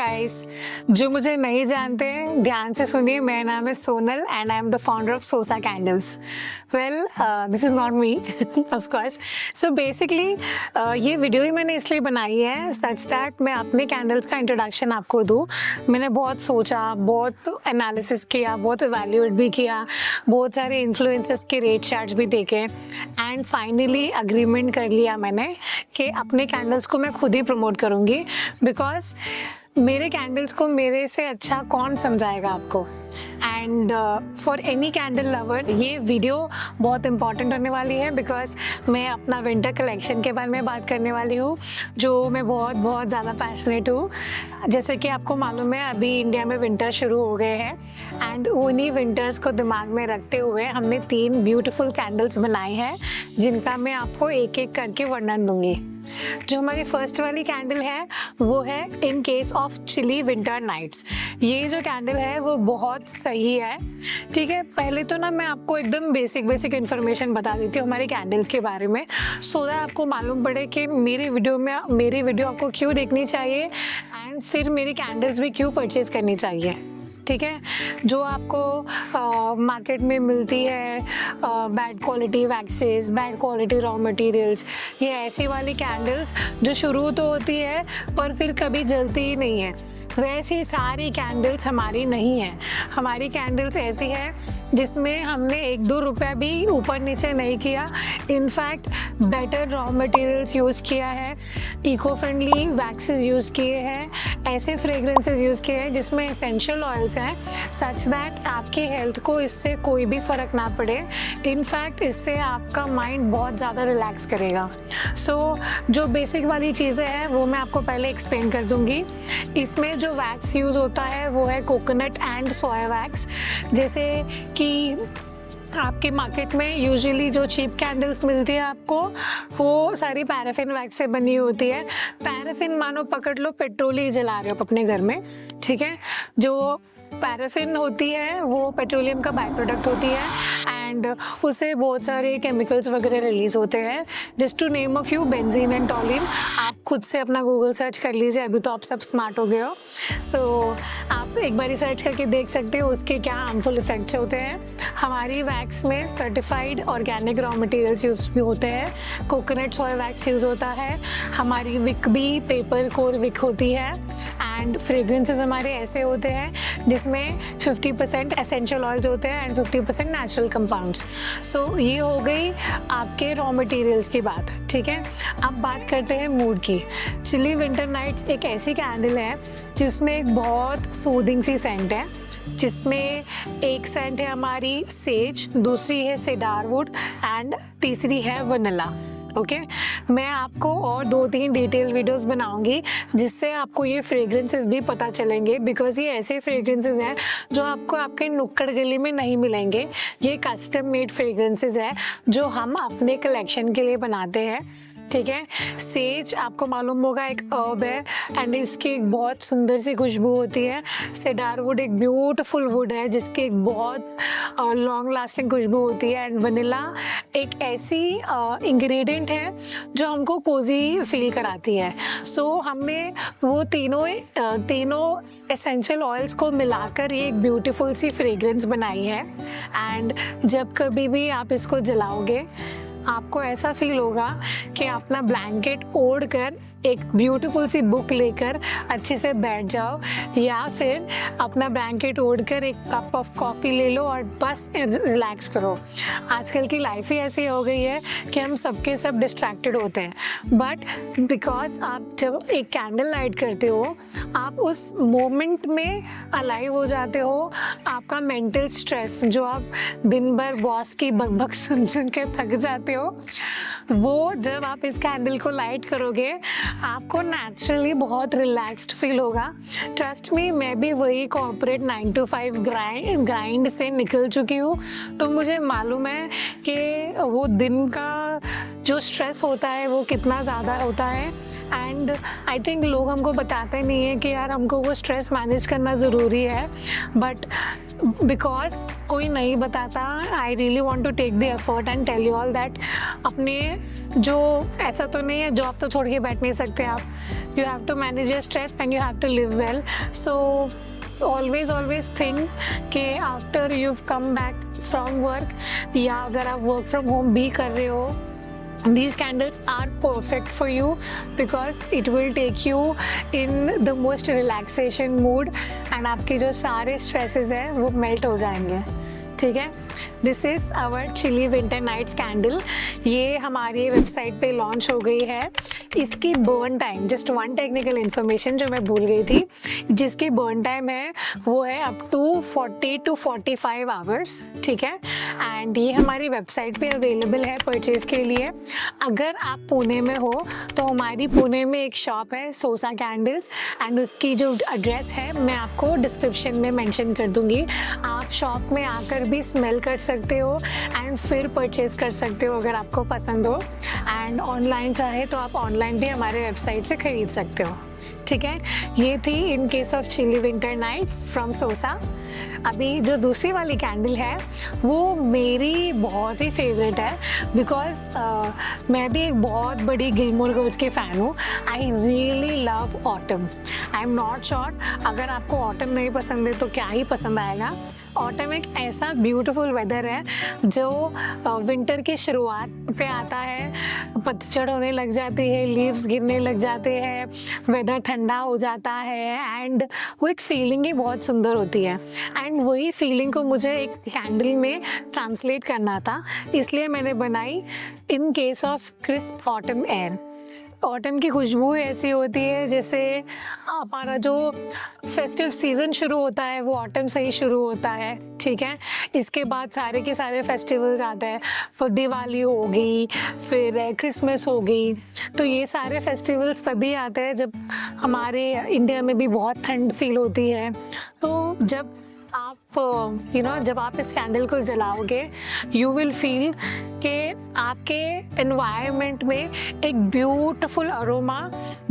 Guys, जो मुझे नहीं जानते ध्यान से सुनिए। मेरा नाम है Sonal and I am the founder of Sosa candles. Well, this is not me of course. So basically ये वीडियो ही मैंने इसलिए बनाई है सच दैट मैं अपने कैंडल्स का इंट्रोडक्शन आपको दूँ। मैंने बहुत सोचा, बहुत एनालिसिस किया, बहुत इवैल्यूएट भी किया, बहुत सारे इन्फ्लुएंसर्स के रेट चार्ट्स भी देखे एंड फाइनली अग्रीमेंट कर लिया मैंने कि अपने कैंडल्स को मैं खुद ही प्रमोट करूँगी। बिकॉज मेरे कैंडल्स को मेरे से अच्छा कौन समझाएगा आपको। And for any candle lover ये वीडियो बहुत इंपॉर्टेंट होने वाली है बिकॉज मैं अपना विंटर कलेक्शन के बारे में बात करने वाली हूँ जो मैं बहुत ज़्यादा पैशनेट हूँ। जैसे कि आपको मालूम है अभी इंडिया में विंटर शुरू हो गए हैं एंड उन्हीं विंटर्स को दिमाग में रखते हुए हमने 3 ब्यूटीफुल कैंडल्स बनाए हैं जिनका मैं आपको एक एक करके वर्णन दूंगी। जो हमारी फर्स्ट वाली कैंडल है वो है in case of chilly winter nights. ये जो कैंडल है वो बहुत सही है, ठीक है। पहले तो ना मैं आपको एकदम बेसिक इन्फॉर्मेशन बता देती हूँ हमारे कैंडल्स के बारे में, सो दैट आपको मालूम पड़े कि मेरी वीडियो आपको क्यों देखनी चाहिए एंड फिर मेरी कैंडल्स भी क्यों परचेज करनी चाहिए, ठीक है। जो आपको मार्केट में मिलती है bad quality waxes, bad quality raw materials, ये ऐसी वाली कैंडल्स जो शुरू तो होती है पर फिर कभी जलती ही नहीं है, वैसी सारी कैंडल्स हमारी नहीं है। हमारी कैंडल्स ऐसी है जिसमें हमने 1-2 रुपया भी ऊपर नीचे नहीं किया। In fact better raw materials use किया है, इको फ्रेंडली वैक्सेस यूज़ किए हैं, ऐसे फ्रेग्रेंसेस यूज़ किए हैं जिसमें एसेंशियल ऑयल्स हैं सच दैट आपकी हेल्थ को इससे कोई भी फ़र्क ना पड़े। इनफैक्ट इससे आपका माइंड बहुत ज़्यादा रिलैक्स करेगा। सो जो बेसिक वाली चीज़ें हैं वो मैं आपको पहले एक्सप्लेन कर दूँगी। इसमें जो वैक्स यूज़ होता है वो है कोकोनट एंड सोया वैक्स। जैसे कि आपके मार्केट में यूजुअली जो चीप कैंडल्स मिलती है आपको वो सारी पैराफिन वैक्स से बनी होती है। पैराफिन मानो पकड़ लो पेट्रोल ही जला रहे हो अपने घर में, ठीक है। जो पैराफिन होती है वो पेट्रोलियम का बाय प्रोडक्ट होती है एंड उससे बहुत सारे केमिकल्स वगैरह रिलीज होते हैं। Just to name a few, benzene and toluene. आप खुद से अपना गूगल सर्च कर लीजिए, अभी तो आप सब स्मार्ट हो गए हो। सो आप एक बार सर्च करके देख सकते हो उसके क्या हार्मफुल इफेक्ट्स होते हैं। हमारी वैक्स में certified organic raw materials use भी होते हैं। कोकोनट सोया वैक्स यूज़ होता है, हमारी विक भी पेपर कोर विक होती है एंड फ्रेग्रेंसेस हमारे ऐसे होते हैं जिसमें 50% एसेंशियल ऑयल्स होते हैं एंड 50% नेचुरल कंपाउंड्स। सो ये हो गई आपके रॉ मटेरियल्स की बात, ठीक है। अब बात करते हैं मूड की। चिली विंटर नाइट्स एक ऐसी कैंडल है जिसमें एक बहुत सूदिंग सी सेंट है, जिसमें एक सेंट है हमारी सेज, दूसरी है सेडारवुड एंड तीसरी है वनीला, ओके। मैं आपको और 2-3 डिटेल वीडियोस बनाऊंगी जिससे आपको ये फ्रेग्रेंसेस भी पता चलेंगे बिकॉज ये ऐसे फ्रेग्रेंसेस हैं जो आपको आपके नुक्कड़ गली में नहीं मिलेंगे। ये कस्टम मेड फ्रेग्रेंसेस है जो हम अपने कलेक्शन के लिए बनाते हैं, ठीक है। सेज आपको मालूम होगा एक अर्ब है एंड इसकी एक बहुत सुंदर सी खुशबू होती है। सेडारवुड एक ब्यूटीफुल वुड है जिसकी एक बहुत लॉन्ग लास्टिंग खुशबू होती है एंड वनीला एक ऐसी इंग्रेडिएंट है जो हमको कोजी फील कराती है। सो हमने वो तीनों एसेंशियल ऑयल्स को मिलाकर ये एक ब्यूटीफुल सी फ्रेग्रेंस बनाई है एंड जब कभी भी आप इसको जलाओगे आपको ऐसा फील होगा कि अपना ब्लैंकेट ओढ़ कर एक ब्यूटीफुल सी बुक लेकर अच्छे से बैठ जाओ या फिर अपना ब्लैंकेट ओढ़ कर एक कप ऑफ कॉफ़ी ले लो और बस रिलैक्स करो। आजकल की लाइफ ही ऐसी हो गई है कि हम सबके सब डिस्ट्रैक्टेड होते हैं, बट बिकॉज आप जब एक कैंडल लाइट करते हो आप उस मोमेंट में अलाइव हो जाते हो। आपका मेंटल स्ट्रेस जो आप दिन भर बॉस की बकबक सुन के थक जाते हो, वो जब आप इस कैंडल को लाइट करोगे आपको नेचुरली बहुत रिलैक्स्ड फील होगा। ट्रस्ट मी, मैं भी वही कॉर्पोरेट 9 to 5 ग्राइंड से निकल चुकी हूँ, तो मुझे मालूम है कि वो दिन का जो स्ट्रेस होता है वो कितना ज़्यादा होता है एंड आई थिंक लोग हमको बताते नहीं हैं कि यार हमको वो स्ट्रेस मैनेज करना ज़रूरी है, बट बिकॉज कोई नहीं बताता, I really want to take the effort and tell you all that. अपने जो ऐसा तो नहीं है जॉब तो छोड़ के बैठ नहीं सकते आप, you have to manage your stress and you have to live well. So always think कि after you've come back from work या अगर आप work from home भी कर रहे हो, these candles are perfect for you because it will take you in the most relaxation mood and आपके जो सारे stresses हैं वो melt हो जाएंगे. ठीक है. This is our chilly winter nights candle. ये हमारी वेबसाइट पे लॉन्च हो गई है. इसकी burn time, just one technical information जो मैं भूल गई थी, जिसकी बर्न टाइम है वो है अप टू 40 to 45 आवर्स. ठीक है. एंड ये हमारी वेबसाइट पे अवेलेबल है परचेज़ के लिए. अगर आप पुणे में हो तो हमारी पुणे में एक शॉप है सोसा कैंडल्स एंड उसकी जो एड्रेस है मैं आपको डिस्क्रिप्शन में मेंशन कर दूंगी. आप शॉप में आकर भी स्मेल कर सकते हो एंड फिर परचेज कर सकते हो अगर आपको पसंद हो. एंड ऑनलाइन चाहे तो आप ऑनलाइन भी हमारे वेबसाइट से खरीद सकते हो. ठीक है. ये थी in case of chilly winter nights from Sosa. अभी जो दूसरी वाली कैंडल है वो मेरी बहुत ही फेवरेट है बिकॉज मैं भी एक बहुत बड़ी गिलमोर गर्ल्स की फ़ैन हूँ. I really love autumn. I am not sure अगर आपको ऑटम नहीं पसंद है तो क्या ही पसंद आएगा. ऑटम एक ऐसा ब्यूटीफुल वेदर है जो विंटर की शुरुआत पे आता है. पतझड़ होने लग जाती है, लीव्स गिरने लग जाते हैं, वेदर ठंडा हो जाता है एंड वो एक फीलिंग ही बहुत सुंदर होती है. एंड वही फीलिंग को मुझे एक कैंडल में ट्रांसलेट करना था, इसलिए मैंने बनाई इन case of crisp autumn air. Autumn की खुशबू ऐसी होती है जैसे हमारा जो फेस्टिव सीज़न शुरू होता है वो ऑटम से ही शुरू होता है. ठीक है. इसके बाद सारे के सारे फेस्टिवल्स आते हैं. फिर दिवाली हो गई, फिर क्रिसमस हो गई. तो ये सारे फेस्टिवल्स तभी आते हैं जब हमारे इंडिया में भी बहुत ठंड फील होती है. तो जब आप जब आप इस कैंडल को जलाओगे यू विल फील कि आपके एनवायरनमेंट में एक beautiful aroma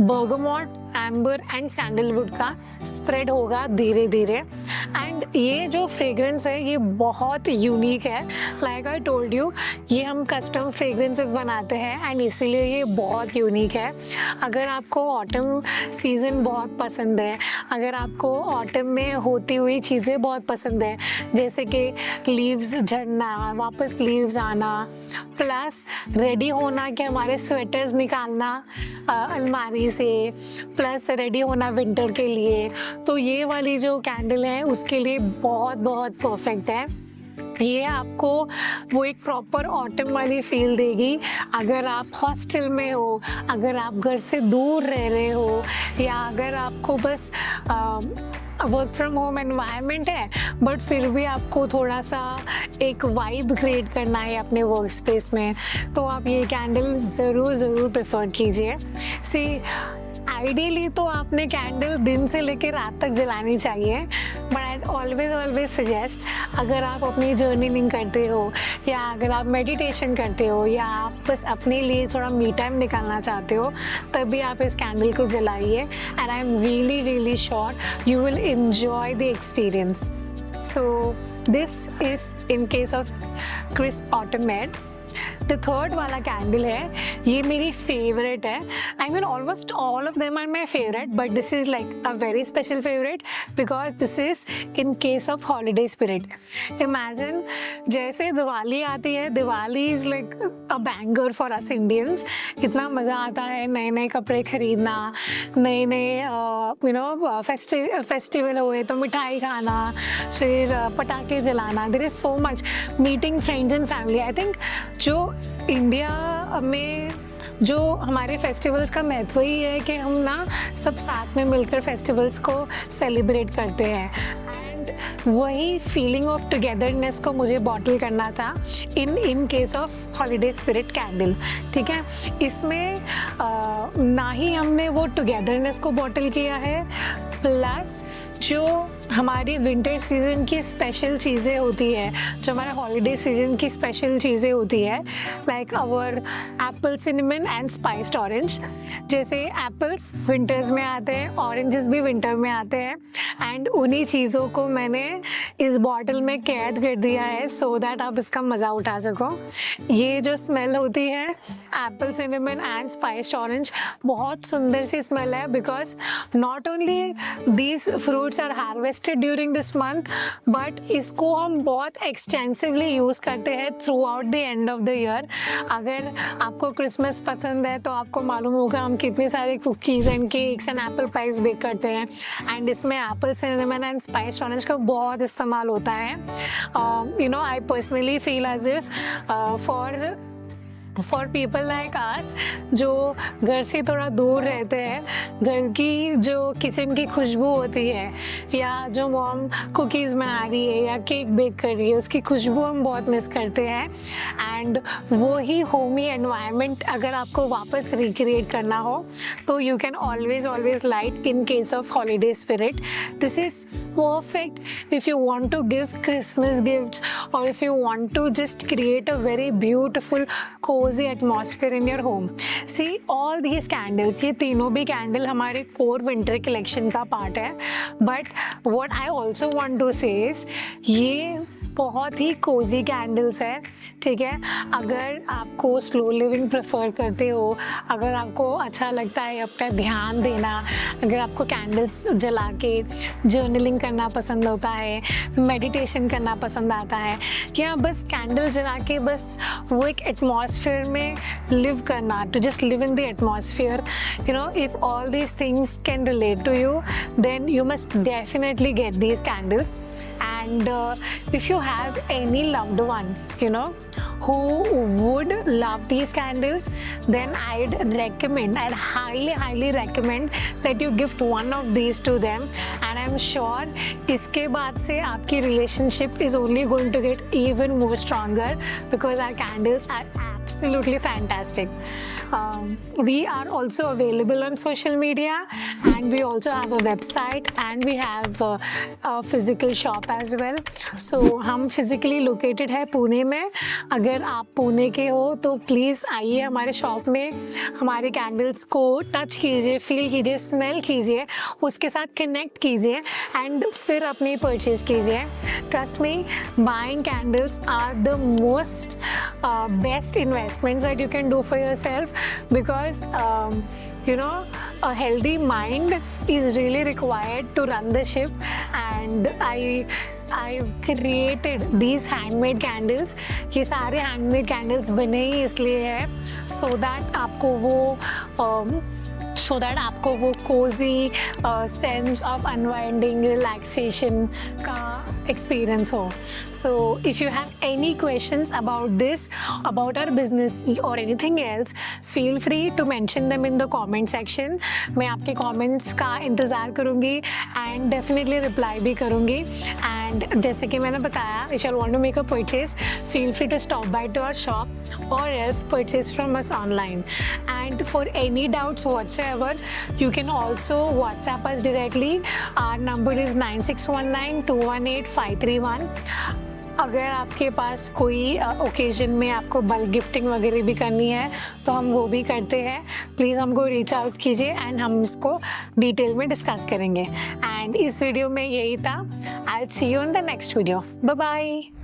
bergamot, amber and sandalwood का स्प्रेड होगा धीरे धीरे. एंड ये जो फ्रेग्रेंस है ये बहुत यूनिक है. लाइक आई टोल्ड यू, ये हम कस्टम फ्रेग्रेंसेस बनाते हैं एंड इसीलिए ये बहुत यूनिक है. अगर आपको ऑटम सीज़न बहुत पसंद है, अगर आपको ऑटम में होती हुई चीज़ें बहुत पसंद है जैसे कि लीव्स झड़ना, वापस लीव्स आना, प्लस रेडी होना कि हमारे स्वेटर्स निकालना अलमारी से, प्लस रेडी होना विंटर के लिए, तो ये वाली जो कैंडल है उसके लिए बहुत बहुत परफेक्ट है. ये आपको वो एक प्रॉपर ऑटम वाली फील देगी. अगर आप हॉस्टल में हो, अगर आप घर से दूर रह रहे हो या अगर आपको बस वर्क फ्रॉम होम एनवायरनमेंट है बट फिर भी आपको थोड़ा सा एक वाइब क्रिएट करना है अपने वर्क स्पेस में, तो आप ये कैंडल ज़रूर प्रेफर कीजिए. सी आइडियली तो आपने कैंडल दिन से लेकर रात तक जलानी चाहिए, बट आई ऑलवेज सजेस्ट अगर आप अपनी जर्नलिंग करते हो या अगर आप मेडिटेशन करते हो या आप बस अपने लिए थोड़ा मी टाइम निकालना चाहते हो तभी आप इस कैंडल को जलाइए. And I am really sure you will enjoy the experience. So this is in case of crisp autumn air. The third वाला कैंडल है, ये मेरी फेवरेट है. I mean almost all of them are my favorite, but this is like a very special favorite because this is in case of holiday spirit. Imagine जैसे दिवाली आती है, Diwali is like a banger for us Indians. कितना मज़ा आता है नए नए कपड़े खरीदना, नए नए फेस्टिवल हुए तो मिठाई खाना, फिर पटाखे जलाना. There is so much meeting friends and family. I think जो इंडिया में जो हमारे फेस्टिवल्स का महत्व ही है कि हम ना सब साथ में मिलकर फेस्टिवल्स को सेलिब्रेट करते हैं. एंड वही फीलिंग ऑफ टुगेदरनेस को मुझे बॉटल करना था इन case of holiday spirit candle. ठीक है. इसमें ना ही हमने वो टुगेदरनेस को बॉटल किया है, प्लस जो हमारी विंटर सीजन की स्पेशल चीज़ें होती है, जो हमारे हॉलीडे सीजन की स्पेशल चीज़ें होती है, like our apple cinnamon and spiced orange. जैसे एप्पल्स विंटर्स में आते हैं, ऑरेंजेस भी विंटर में आते हैं, एंड उन्हीं चीज़ों को मैंने इस बॉटल में कैद कर दिया है सो दैट आप इसका मज़ा उठा सको। ये जो स्मेल होती है apple cinnamon and spiced orange, बहुत सुंदर सी स्मेल है, because not only these fruits are harvested during this month, but इसको हम बहुत एक्सटेंसिवली यूज़ करते हैं throughout the end of the year. अगर आपको क्रिसमस पसंद है तो आपको मालूम होगा हम कितनी सारी cookies and cakes and apple pies bake करते हैं, एंड इसमें apple cinnamon and spiced orange का बहुत इस्तेमाल होता है। You know, I personally feel as if for people like us जो घर से थोड़ा दूर रहते हैं, घर की जो किचन की खुशबू होती है, या जो मॉम कुकीज़ बना रही है या केक बेक कर रही है, उसकी खुशबू हम बहुत मिस करते हैं। एंड वो ही होमी एनवायरनमेंट अगर आपको वापस रिक्रिएट करना हो तो you can always light in case of holiday spirit. This is perfect if you want to give Christmas gifts or if you want to just create a very beautiful cozy atmosphere in your home. See all these candles, ये तीनों भी candle हमारे core winter collection का part है, but what I also want to say is ये बहुत ही Cozi candles है, ठीक है। अगर आपको स्लो लिविंग प्रेफर करते हो, अगर आपको अच्छा लगता है अपना ध्यान देना, अगर आपको कैंडल्स जला के जर्नलिंग करना पसंद होता है, मेडिटेशन करना पसंद आता है, या बस कैंडल जला के बस वो एक एटमॉस्फेयर में लिव करना, to just live in the atmosphere, you know, if all these things can relate to you then you must definitely get these candles. And if you have any loved one, you know, who would love these candles, then I'd highly recommend that you gift one of these to them, and I'm sure इसके बाद से आपकी relationship is only going to get even more stronger because our candles are absolutely fantastic. We are also available on social media, and we also have a website, and we have a physical shop as well. So हम physically located है पुणे में। अगर आप पुणे के हो तो please आइए हमारे शॉप में, हमारे कैंडल्स को टच कीजिए, फील कीजिए, स्मेल कीजिए, उसके साथ कनेक्ट कीजिए, एंड फिर अपनी परचेज कीजिए। Trust me, buying candles are the most best investments that you can do for yourself, because you know, a healthy mind is really required to run the ship, and I've created these handmade candles. ये सारे handmade candles बने ही इसलिए है so that आपको वो cosy sense of unwinding relaxation का experience हो। So if you have any questions about this, about our business और anything else, feel free to mention them in the comment section. मैं आपके कमेंट्स का इंतज़ार करूँगी एंड डेफिनेटली रिप्लाई भी करूँगी। एंड जैसे कि मैंने बताया, if you want to make a purchase, feel free to stop by to our shop और else purchase from us online. And for any doubts whatsoever, you can also WhatsApp us directly. Our number is 9619218531. अगर आपके पास कोई occasion में आपको bulk gifting वगैरह भी करनी है तो हम वो भी करते हैं। प्लीज़ हमको रीच आउट कीजिए एंड हम इसको डिटेल में डिस्कस करेंगे। एंड इस वीडियो में यही था। I will see you in the next video. Bye bye.